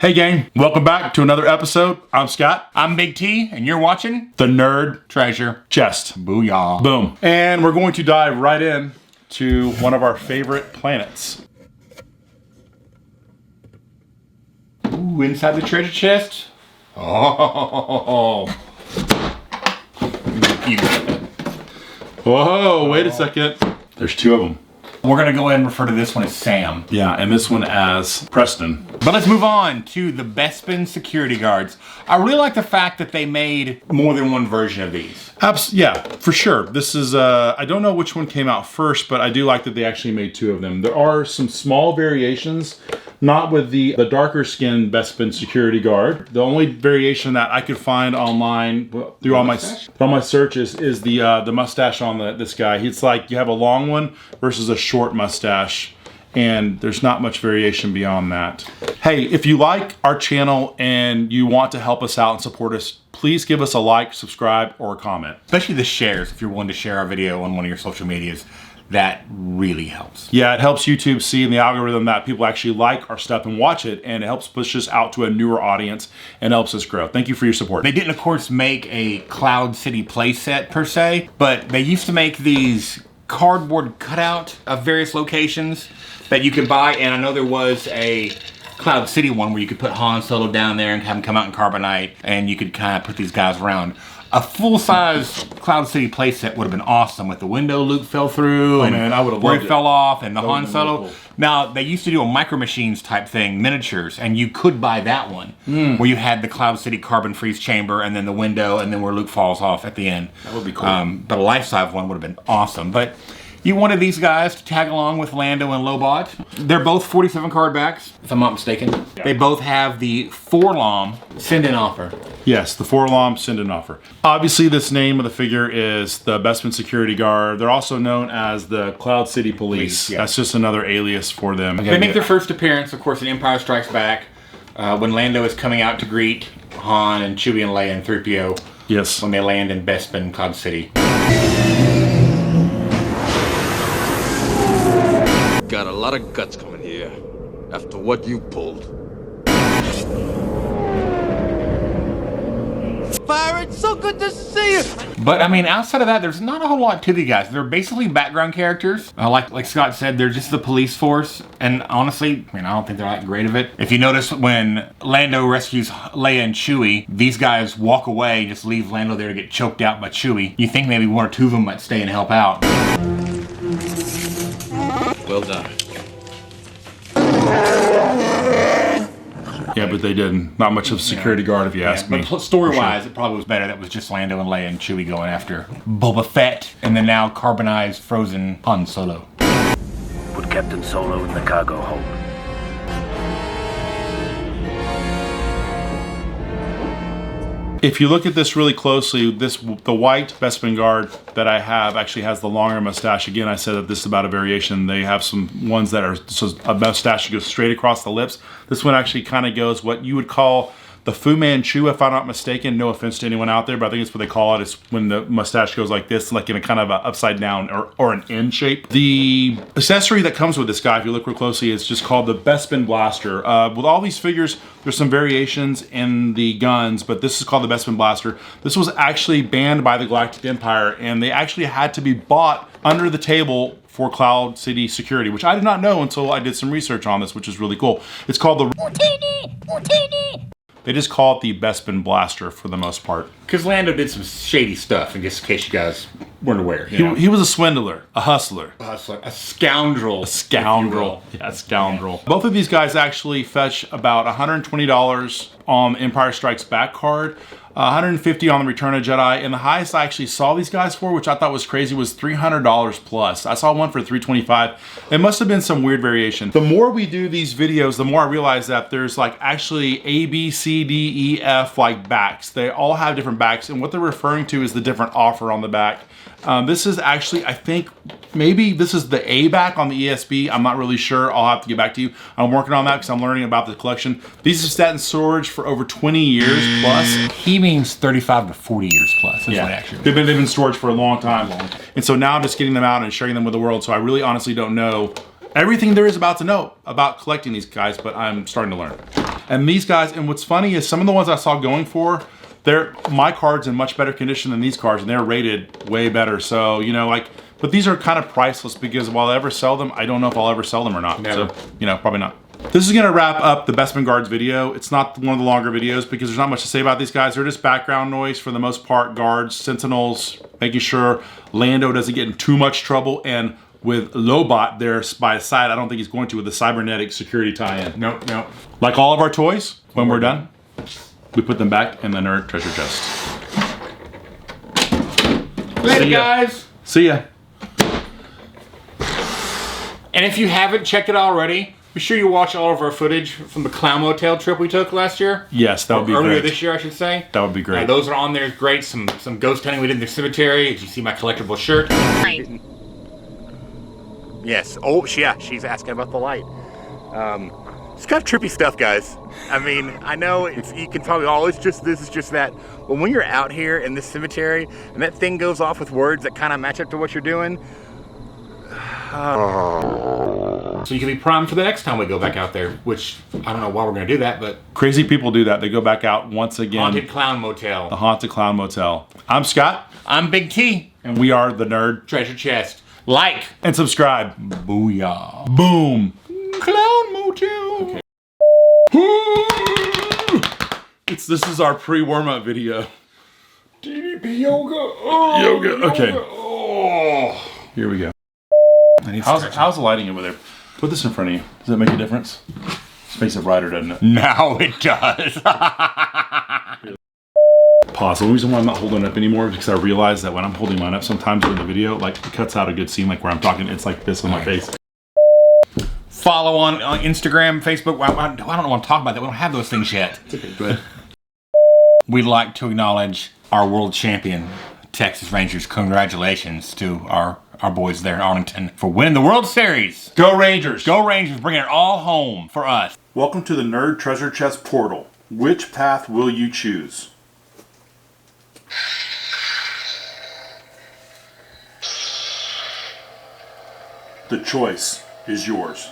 Hey gang, welcome back to another episode. I'm Scott. I'm Big T, and you're watching The Nerd Treasure Chest. Booyah. Boom. And we're going to dive right in to one of our favorite planets. Ooh, inside the treasure chest. Oh. Whoa, wait a second. There's two of them. We're going to go ahead and refer to this one as Sam. Yeah, and this one as Preston. But let's move on to the Bespin security guards. I really like the fact that they made more than one version of these. Yeah, for sure. This is, I don't know which one came out first, but I do like that they actually made two of them. There are some small variations, not with the darker skinned Bespin security guard. The only variation that I could find online through all my searches is the mustache on this guy. It's like you have a long one versus a short mustache, and there's not much variation beyond that. Hey, if you like our channel and you want to help us out and support us, please give us a like, subscribe, or a comment. Especially the shares, if you're willing to share our video on one of your social medias. That really helps. Yeah, it helps YouTube see in the algorithm that people actually like our stuff and watch it, and it helps push us out to a newer audience and helps us grow. Thank you for your support. They didn't, of course, make a Cloud City playset per se, but they used to make these cardboard cutout of various locations that you could buy, and I know there was a Cloud City one where you could put Han Solo down there and have him come out in carbonite, and you could kind of put these guys around. A full-size Cloud City playset would have been awesome with the window Luke fell through and man, I would have where loved he it. fell off and the Han Solo. Really cool. Now, they used to do a Micro Machines type thing, miniatures, and you could buy that one where you had the Cloud City carbon freeze chamber and then the window and then where Luke falls off at the end. That would be cool. But a life-size one would have been awesome. But you wanted these guys to tag along with Lando and Lobot. They're both 47 card backs, if I'm not mistaken. Yeah. They both have the Forlom send-in offer. Yes, the Forlom send-in offer. Obviously, this name of the figure is the Bespin Security Guard. They're also known as the Cloud City Police. Yeah. That's just another alias for them. They make their first appearance, of course, in Empire Strikes Back, when Lando is coming out to greet Han and Chewie and Leia and 3PO. Yes. When they land in Bespin, Cloud City. Got a lot of guts coming here after what you pulled. Fire, it's so good to see you. But I mean, outside of that, there's not a whole lot to these guys. They're basically background characters. Like Scott said, they're just the police force. And honestly, I mean, I don't think they're that great of it. If you notice, when Lando rescues Leia and Chewie, these guys walk away and just leave Lando there to get choked out by Chewie. You think maybe one or two of them might stay and help out. Well done. Yeah, but they didn't. Not much of a security guard, if you ask me. But story-wise, it probably was better that was just Lando and Leia and Chewie going after Boba Fett and the now carbonized, frozen Han Solo. Put Captain Solo in the cargo hold. If you look at this really closely, the white Bespin Guard that I have actually has the longer mustache. Again, I said that this is about a variation. They have some ones that are so a mustache that goes straight across the lips. This one actually kind of goes what you would call the Fu Manchu, if I'm not mistaken. No offense to anyone out there, but I think it's what they call it. It's when the mustache goes like this, like in a kind of a upside down or an N shape. The accessory that comes with this guy, if you look real closely, is just called the Bespin Blaster. With all these figures, there's some variations in the guns, but this is called the Bespin Blaster. This was actually banned by the Galactic Empire, and they actually had to be bought under the table for Cloud City security, which I did not know until I did some research on this, which is really cool. It's called the They just call it the Bespin Blaster for the most part. Because Lando did some shady stuff, in just in case you guys weren't aware. He was a swindler, a hustler. A scoundrel. A scoundrel. Yeah, a scoundrel. Yeah. Both of these guys actually fetch about $120 on Empire Strikes Back card, $150 on the Return of Jedi, and the highest I actually saw these guys for, which I thought was crazy, was $300 plus. I saw one for $325. It must have been some weird variation. The more we do these videos, the more I realize that there's like actually A, B, C, D, E, F like backs. They all have different backs, and what they're referring to is the different offer on the back. This is actually, I think, maybe this is the A back on the ESB. I'm not really sure. I'll have to get back to you. I'm working on that because I'm learning about the collection. These have sat in storage for over 20 years plus. He means 35 to 40 years plus. Yeah, they've been in storage for a long time. And so now I'm just getting them out and sharing them with the world. So I really honestly don't know everything there is about to know about collecting these guys, but I'm starting to learn. And these guys, and what's funny is some of the ones I saw going for, my card's in much better condition than these cards, and they're rated way better. So, you know, like, but these are kind of priceless because while I ever sell them, I don't know if I'll ever sell them or not. Never. So, you know, probably not. This is gonna wrap up the Bespin Guards video. It's not one of the longer videos because there's not much to say about these guys. They're just background noise for the most part, guards, sentinels, making sure Lando doesn't get in too much trouble, and with Lobot there by his side, I don't think he's going to with the cybernetic security tie-in. Nope. Like all of our toys, when we're done, we put them back in the nerd treasure chest. Later, guys. See ya. And if you haven't checked it already, be sure you watch all of our footage from the Clown Motel trip we took last year. Yes, that would be earlier great. this year, I should say. That would be great. Those are on there. It's great. Some ghost hunting we did in the cemetery. Did you see my collectible shirt? Yes. Oh, yeah. She's asking about the light. It's kind of trippy stuff, guys. I mean, I know you can probably, oh, it's just this, it's just that. But when you're out here in this cemetery and that thing goes off with words that kind of match up to what you're doing. So you can be primed for the next time we go back out there, which I don't know why we're going to do that, but... Crazy people do that. They go back out once again. Haunted Clown Motel. The Haunted Clown Motel. I'm Scott. I'm Big T. And we are the Nerd Treasure Chest. Like. And subscribe. Booyah. Boom. Clown Motel. Okay. This is our pre-warm-up video. DDP yoga. Oh, yoga. Okay. Oh. Here we go. How's the lighting over there? Put this in front of you. Does that make a difference? This makes it brighter, doesn't it? Now it does. Pause. The reason why I'm not holding it up anymore is because I realize that when I'm holding mine up, sometimes in the video, like, it cuts out a good scene, like where I'm talking, it's like this on my face. Follow on Instagram, Facebook. I don't know what I'm talking about. That we don't have those things yet. It's okay, go ahead. We'd like to acknowledge our world champion, Texas Rangers. Congratulations to our boys there in Arlington for winning the World Series. Go Rangers! Go Rangers, bringing it all home for us. Welcome to the Nerd Treasure Chest portal. Which path will you choose? The choice is yours.